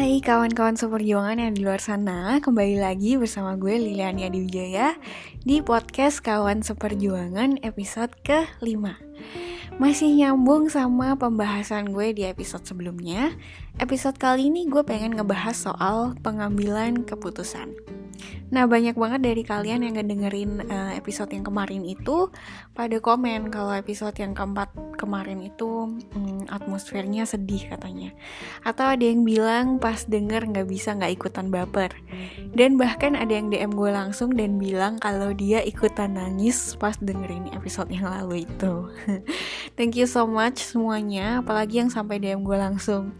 Hai kawan-kawan seperjuangan yang di luar sana, kembali lagi bersama gue Liliania Diwijaya di podcast Kawan Seperjuangan episode ke-5. Masih nyambung sama pembahasan gue di episode sebelumnya. Episode kali ini gue pengen ngebahas soal pengambilan keputusan. Nah, banyak banget dari kalian yang ngedengerin episode yang kemarin itu pada komen kalau episode yang keempat kemarin itu atmosfernya sedih katanya. Atau ada yang bilang pas denger gak ikutan baper. Dan bahkan ada yang DM gue langsung dan bilang kalau dia ikutan nangis pas dengerin episode yang lalu itu. Thank you so much semuanya, apalagi yang sampai DM gue langsung.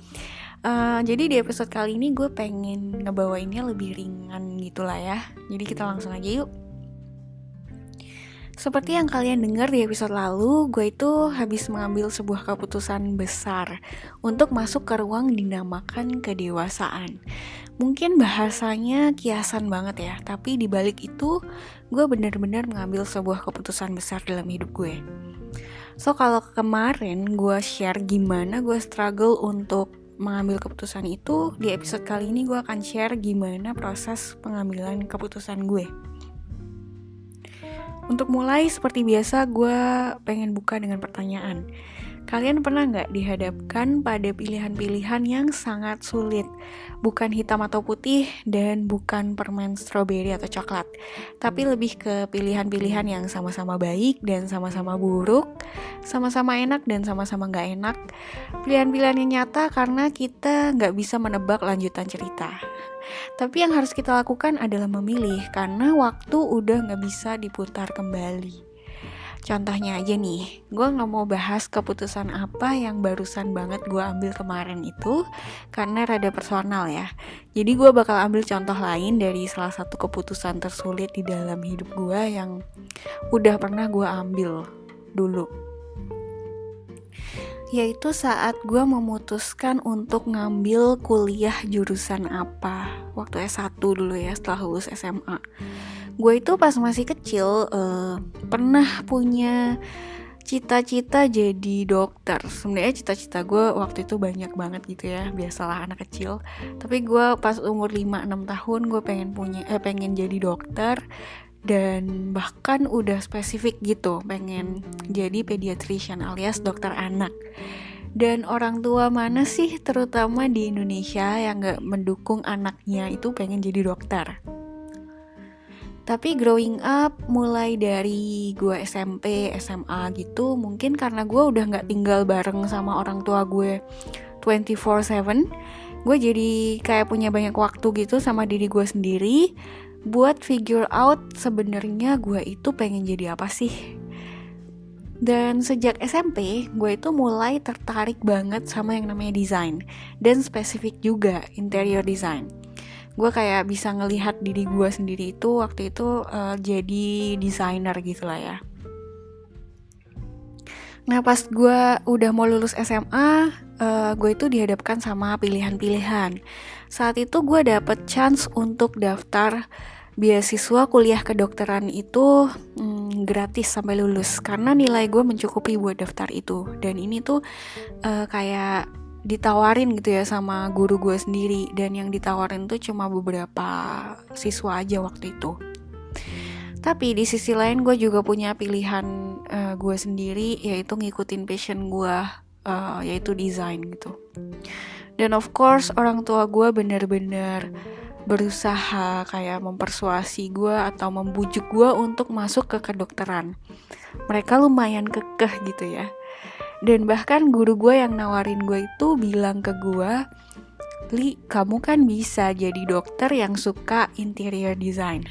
Jadi di episode kali ini gue pengen ngebawainnya lebih ringan gitu lah ya. Jadi kita langsung aja yuk. Seperti yang kalian dengar di episode lalu, gue itu habis mengambil sebuah keputusan besar untuk masuk ke ruang dinamakan kedewasaan. Mungkin bahasanya kiasan banget ya, tapi di balik itu gue benar-benar mengambil sebuah keputusan besar dalam hidup gue. So kalau kemarin gue share gimana gue struggle untuk mengambil keputusan itu, di episode kali ini gue akan share gimana proses pengambilan keputusan gue. Untuk mulai, seperti biasa, gue pengen buka dengan pertanyaan. Kalian pernah gak dihadapkan pada pilihan-pilihan yang sangat sulit? Bukan hitam atau putih dan bukan permen stroberi atau coklat, tapi lebih ke pilihan-pilihan yang sama-sama baik dan sama-sama buruk, sama-sama enak dan sama-sama gak enak. Pilihan-pilihan yang nyata karena kita gak bisa menebak lanjutan cerita. Tapi yang harus kita lakukan adalah memilih, karena waktu udah gak bisa diputar kembali. Contohnya aja nih, gue gak mau bahas keputusan apa yang barusan banget gue ambil kemarin itu, karena rada personal ya. Jadi gue bakal ambil contoh lain dari salah satu keputusan tersulit di dalam hidup gue yang udah pernah gue ambil dulu. Yaitu saat gue memutuskan untuk ngambil kuliah jurusan apa waktu S1 dulu ya, setelah lulus SMA. Gue itu pas masih kecil pernah punya cita-cita jadi dokter. Sebenarnya cita-cita gue waktu itu banyak banget gitu ya, biasalah anak kecil. Tapi gue pas umur 5-6 tahun gue pengen jadi dokter. Dan bahkan udah spesifik gitu, pengen jadi pediatrician alias dokter anak. Dan orang tua mana sih terutama di Indonesia yang gak mendukung anaknya itu pengen jadi dokter. Tapi growing up mulai dari gue SMP, SMA gitu, mungkin karena gue udah gak tinggal bareng sama orang tua gue 24/7, gue jadi kayak punya banyak waktu gitu sama diri gue sendiri buat figure out sebenarnya gue itu pengen jadi apa sih. Dan sejak SMP gue itu mulai tertarik banget sama yang namanya desain, dan spesifik juga interior design. Gue kayak bisa ngelihat diri gue sendiri itu waktu itu jadi desainer gitu lah ya. Nah pas gue udah mau lulus SMA, gue itu dihadapkan sama pilihan-pilihan. Saat itu gue dapet chance untuk daftar beasiswa kuliah kedokteran itu gratis sampai lulus, karena nilai gue mencukupi buat daftar itu. Dan ini tuh kayak ditawarin gitu ya sama guru gue sendiri, dan yang ditawarin tuh cuma beberapa siswa aja waktu itu. Tapi di sisi lain gue juga punya pilihan gue sendiri, yaitu ngikutin passion gue, yaitu desain gitu. Dan of course orang tua gue benar-benar berusaha kayak mempersuasi gue atau membujuk gue untuk masuk ke kedokteran. Mereka lumayan kekeh gitu ya. Dan bahkan guru gue yang nawarin gue itu bilang ke gue, Li, kamu kan bisa jadi dokter yang suka interior design.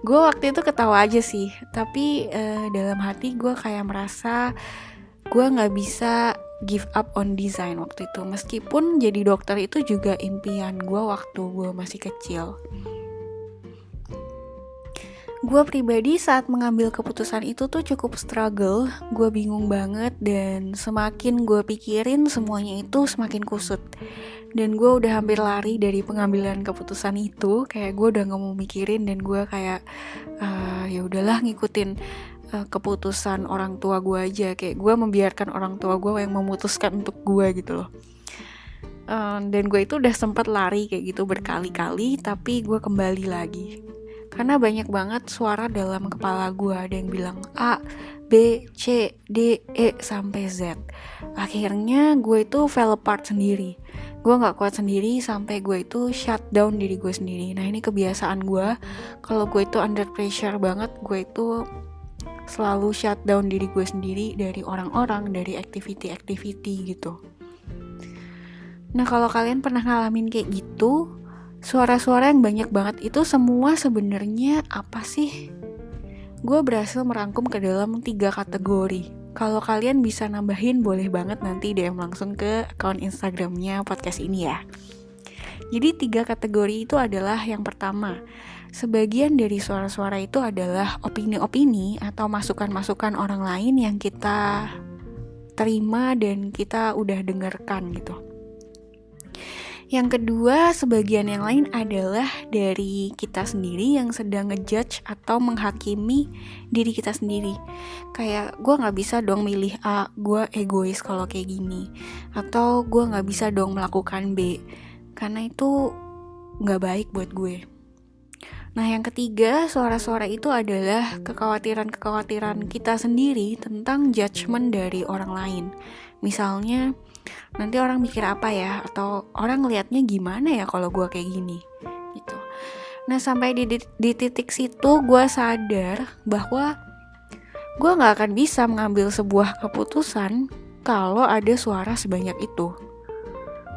Gue waktu itu ketawa aja sih, tapi dalam hati gue kayak merasa gue gak bisa give up on design waktu itu. Meskipun jadi dokter itu juga impian gue waktu gue masih kecil. Gue pribadi saat mengambil keputusan itu tuh cukup struggle. Gue bingung banget, dan semakin gue pikirin semuanya itu semakin kusut. Dan gue udah hampir lari dari pengambilan keputusan itu. Kayak gue udah gak mau mikirin, dan gue kayak ya udahlah ngikutin keputusan orang tua gue aja. Kayak gue membiarkan orang tua gue yang memutuskan untuk gue gitu loh. Dan gue itu udah sempat lari kayak gitu berkali-kali, tapi gue kembali lagi karena banyak banget suara dalam kepala gue. Ada yang bilang A, B, C, D, E sampai Z. Akhirnya gue itu fell apart sendiri. Gue gak kuat sendiri sampai gue itu shut down diri gue sendiri. Nah ini kebiasaan gue. Kalau gue itu under pressure banget, gue itu selalu shut down diri gue sendiri dari orang-orang, dari activity gitu. Nah kalau kalian pernah ngalamin kayak gitu, suara-suara yang banyak banget itu semua sebenarnya apa sih? Gue berhasil merangkum ke dalam 3 kategori. Kalau kalian bisa nambahin boleh banget nanti DM langsung ke akun Instagramnya podcast ini ya. Jadi 3 kategori itu adalah yang pertama, sebagian dari suara-suara itu adalah opini-opini atau masukan-masukan orang lain yang kita terima dan kita udah dengarkan gitu. Yang kedua, sebagian yang lain adalah dari kita sendiri yang sedang ngejudge atau menghakimi diri kita sendiri. Kayak gue gak bisa dong milih A, gue egois kalau kayak gini. Atau gue gak bisa dong melakukan B, karena itu gak baik buat gue. Nah yang ketiga, suara-suara itu adalah kekhawatiran-kekhawatiran kita sendiri tentang judgement dari orang lain. Misalnya, nanti orang mikir apa ya, atau orang ngelihatnya gimana ya kalau gue kayak gini gitu. Nah sampai di titik situ gue sadar bahwa gue gak akan bisa mengambil sebuah keputusan kalau ada suara sebanyak itu.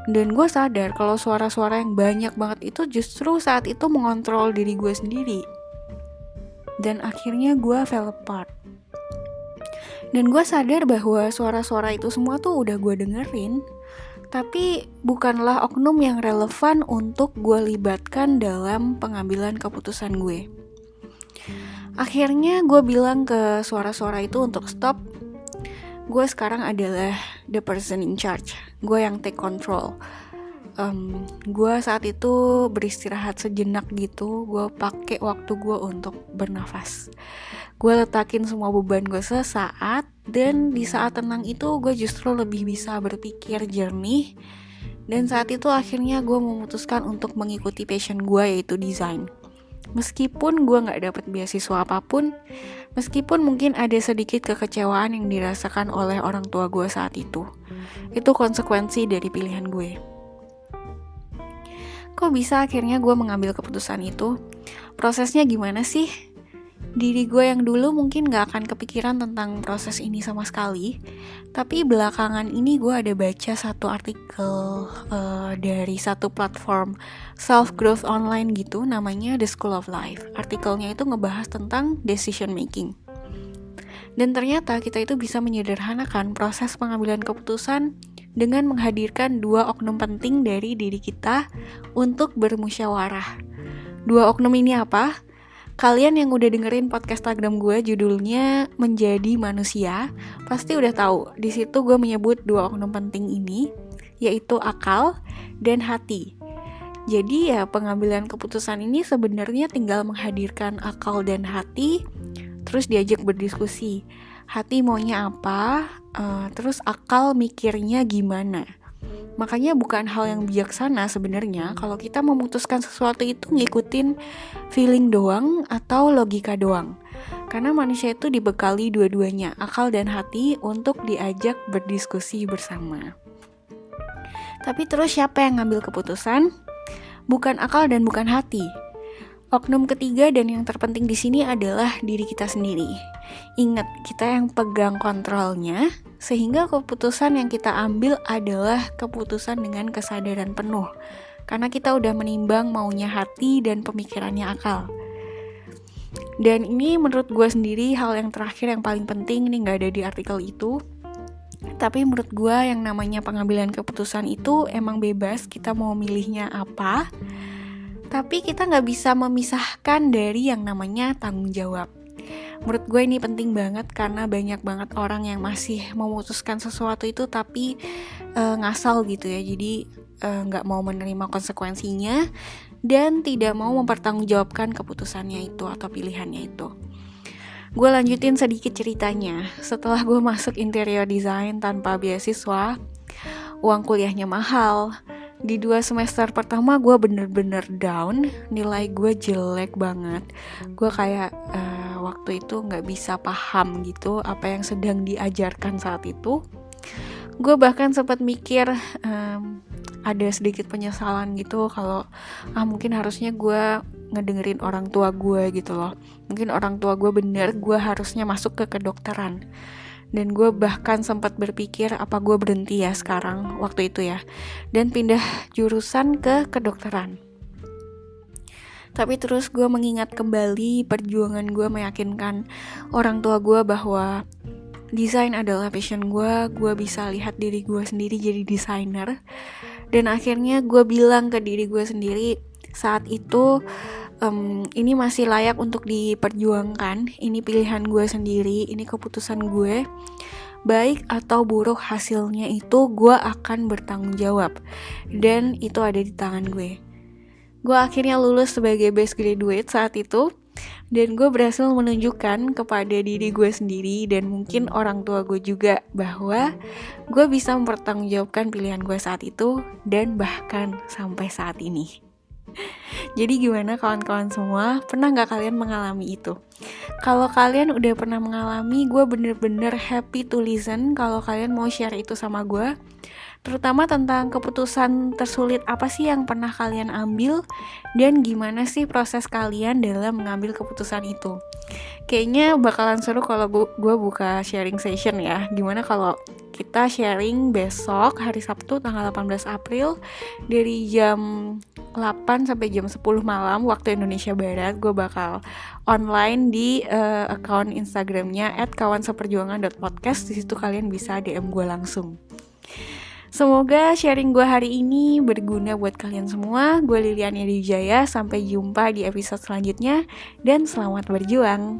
Dan gue sadar kalau suara-suara yang banyak banget itu justru saat itu mengontrol diri gue sendiri. Dan akhirnya gue fell apart. Dan gue sadar bahwa suara-suara itu semua tuh udah gue dengerin, tapi bukanlah oknum yang relevan untuk gue libatkan dalam pengambilan keputusan gue. Akhirnya gue bilang ke suara-suara itu untuk stop. Gue sekarang adalah the person in charge. Gue yang take control. Gue saat itu beristirahat sejenak gitu. Gue pakai waktu gue untuk bernafas. Gue letakin semua beban gue sesaat. Dan di saat tenang itu gue justru lebih bisa berpikir jernih. Dan saat itu akhirnya gue memutuskan untuk mengikuti passion gue, yaitu desain. Meskipun gue gak dapet beasiswa apapun, meskipun mungkin ada sedikit kekecewaan yang dirasakan oleh orang tua gue saat itu konsekuensi dari pilihan gue. Kok bisa akhirnya gue mengambil keputusan itu? Prosesnya gimana sih? Diri gue yang dulu mungkin gak akan kepikiran tentang proses ini sama sekali. Tapi belakangan ini gue ada baca satu artikel dari satu platform self-growth online gitu, namanya The School of Life. Artikelnya itu ngebahas tentang decision making. Dan ternyata kita itu bisa menyederhanakan proses pengambilan keputusan dengan menghadirkan 2 oknum penting dari diri kita untuk bermusyawarah. 2 oknum ini apa? Kalian yang udah dengerin podcast Instagram gue judulnya Menjadi Manusia pasti udah tahu. Di situ gue menyebut 2 oknum penting ini, yaitu akal dan hati. Jadi ya pengambilan keputusan ini sebenarnya tinggal menghadirkan akal dan hati, terus diajak berdiskusi. Hati maunya apa, terus akal mikirnya gimana. Makanya bukan hal yang bijaksana sebenarnya kalau kita memutuskan sesuatu itu ngikutin feeling doang atau logika doang. Karena manusia itu dibekali dua-duanya, akal dan hati, untuk diajak berdiskusi bersama. Tapi terus siapa yang ngambil keputusan? Bukan akal dan bukan hati. Oknum ketiga dan yang terpenting di sini adalah diri kita sendiri. Ingat, kita yang pegang kontrolnya, sehingga keputusan yang kita ambil adalah keputusan dengan kesadaran penuh. Karena kita udah menimbang maunya hati dan pemikirannya akal. Dan ini menurut gue sendiri hal yang terakhir yang paling penting, ini gak ada di artikel itu. Tapi menurut gue yang namanya pengambilan keputusan itu emang bebas, kita mau milihnya apa. Tapi kita gak bisa memisahkan dari yang namanya tanggung jawab. Menurut gue ini penting banget karena banyak banget orang yang masih memutuskan sesuatu itu tapi ngasal gitu ya. Jadi gak mau menerima konsekuensinya dan tidak mau mempertanggungjawabkan keputusannya itu atau pilihannya itu. Gue lanjutin sedikit ceritanya. Setelah gue masuk interior design tanpa beasiswa, uang kuliahnya mahal, Di 2 semester pertama gue bener-bener down, nilai gue jelek banget. Gue kayak waktu itu gak bisa paham gitu apa yang sedang diajarkan saat itu. Gue bahkan sempat mikir ada sedikit penyesalan gitu kalau mungkin harusnya gue ngedengerin orang tua gue gitu loh. Mungkin orang tua gue bener, gue harusnya masuk ke kedokteran. Dan gue bahkan sempat berpikir apa gue berhenti ya sekarang waktu itu ya, dan pindah jurusan ke kedokteran. Tapi terus gue mengingat kembali perjuangan gue meyakinkan orang tua gue bahwa desain adalah passion gue bisa lihat diri gue sendiri jadi desainer. Dan akhirnya gue bilang ke diri gue sendiri saat itu, ini masih layak untuk diperjuangkan, ini pilihan gue sendiri, ini keputusan gue. Baik atau buruk hasilnya itu gue akan bertanggung jawab, dan itu ada di tangan gue. Gue akhirnya lulus sebagai best graduate saat itu, dan gue berhasil menunjukkan kepada diri gue sendiri dan mungkin orang tua gue juga bahwa gue bisa mempertanggungjawabkan pilihan gue saat itu dan bahkan sampai saat ini. Jadi gimana kawan-kawan semua, pernah gak kalian mengalami itu? Kalau kalian udah pernah mengalami, gue bener-bener happy to listen kalau kalian mau share itu sama gue. Terutama tentang keputusan tersulit apa sih yang pernah kalian ambil, dan gimana sih proses kalian dalam mengambil keputusan itu. Kayaknya bakalan seru kalau gue buka sharing session ya. Gimana kalau kita sharing besok hari Sabtu tanggal 18 April dari jam 8 sampai jam 10 malam waktu Indonesia Barat. Gue bakal online di account Instagramnya @kawanseperjuangan.podcast. Di situ kalian bisa DM gue langsung. Semoga sharing gue hari ini berguna buat kalian semua. Gue Lilian Yadijaya, sampai jumpa di episode selanjutnya dan selamat berjuang.